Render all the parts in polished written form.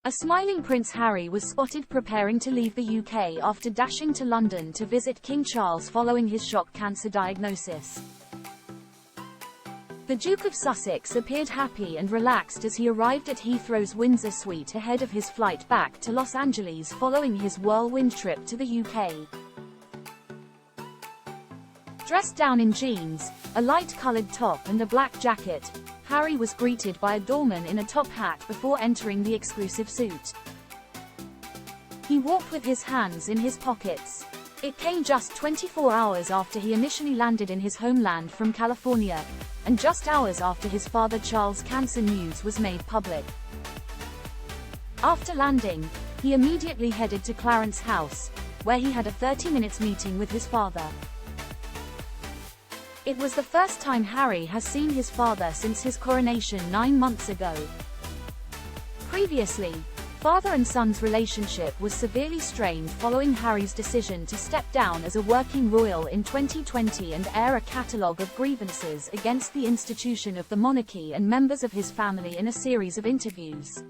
A smiling Prince Harry was spotted preparing to leave the UK after dashing to London to visit King Charles following his shock cancer diagnosis. The Duke of Sussex appeared happy and relaxed as he arrived at Heathrow's Windsor suite ahead of his flight back to Los Angeles following his whirlwind trip to the UK. Dressed down in jeans, a light-colored top and a black jacket, Harry was greeted by a doorman in a top hat before entering the exclusive suite. He walked with his hands in his pockets. It came just 24 hours after he initially landed in his homeland from California, and just hours after his father Charles' cancer news was made public. After landing, he immediately headed to Clarence House, where he had a 30-minute meeting with his father. It was the first time Harry has seen his father since his coronation 9 months ago. Previously, father and son's relationship was severely strained following Harry's decision to step down as a working royal in 2020 and air a catalogue of grievances against the institution of the monarchy and members of his family in a series of interviews.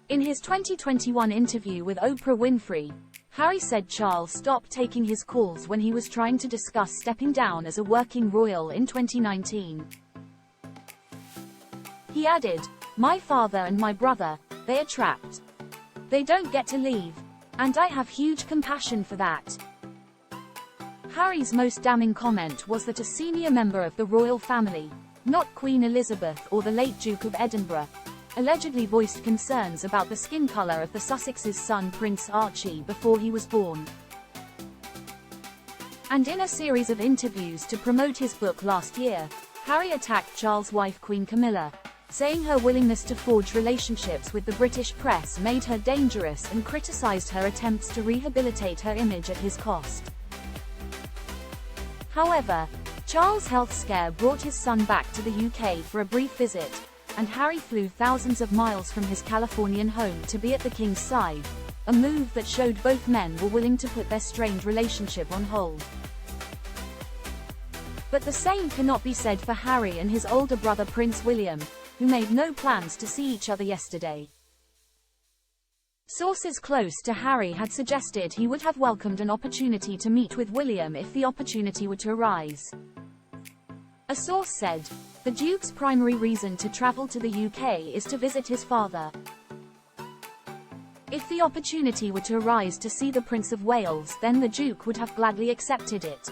In his 2021 interview with Oprah Winfrey, Harry said Charles stopped taking his calls when he was trying to discuss stepping down as a working royal in 2019. He added, "My father and my brother, they are trapped. They don't get to leave. And I have huge compassion for that." Harry's most damning comment was that a senior member of the royal family, not Queen Elizabeth or the late Duke of Edinburgh, allegedly voiced concerns about the skin color of the Sussex's son Prince Archie before he was born. And in a series of interviews to promote his book last year, Harry attacked Charles' wife Queen Camilla, saying her willingness to forge relationships with the British press made her dangerous and criticized her attempts to rehabilitate her image at his cost. However, Charles' health scare brought his son back to the UK for a brief visit, and Harry flew thousands of miles from his Californian home to be at the king's side, a move that showed both men were willing to put their strained relationship on hold. But the same cannot be said for Harry and his older brother Prince William, who made no plans to see each other yesterday. Sources close to Harry had suggested he would have welcomed an opportunity to meet with William if the opportunity were to arise. A source said, "The Duke's primary reason to travel to the UK is to visit his father. If the opportunity were to arise to see the Prince of Wales, then the Duke would have gladly accepted it."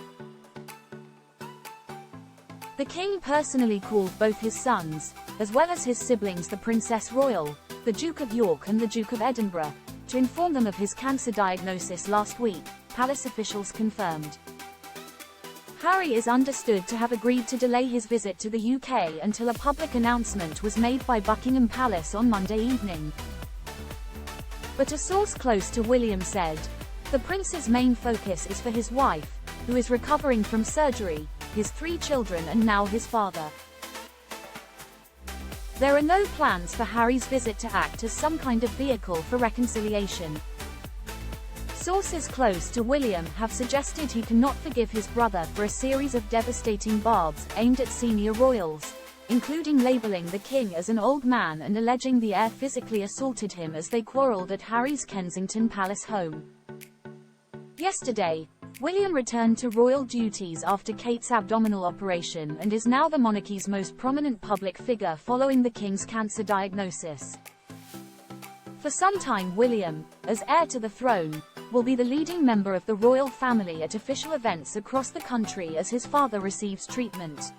The King personally called both his sons, as well as his siblings the Princess Royal, the Duke of York and the Duke of Edinburgh, to inform them of his cancer diagnosis last week, palace officials confirmed. Harry is understood to have agreed to delay his visit to the UK until a public announcement was made by Buckingham Palace on Monday evening. But a source close to William said, "The Prince's main focus is for his wife, who is recovering from surgery, his 3 children and now his father." There are no plans for Harry's visit to act as some kind of vehicle for reconciliation. Sources close to William have suggested he cannot forgive his brother for a series of devastating barbs aimed at senior royals, including labeling the king as an old man and alleging the heir physically assaulted him as they quarreled at Harry's Kensington Palace home. Yesterday, William returned to royal duties after Kate's abdominal operation and is now the monarchy's most prominent public figure following the king's cancer diagnosis. For some time William, as heir to the throne, will be the leading member of the royal family at official events across the country as his father receives treatment.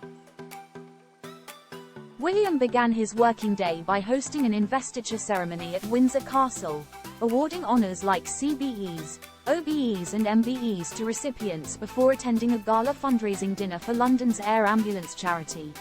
William began his working day by hosting an investiture ceremony at Windsor Castle, awarding honours like CBEs, OBEs and MBEs to recipients before attending a gala fundraising dinner for London's Air Ambulance charity.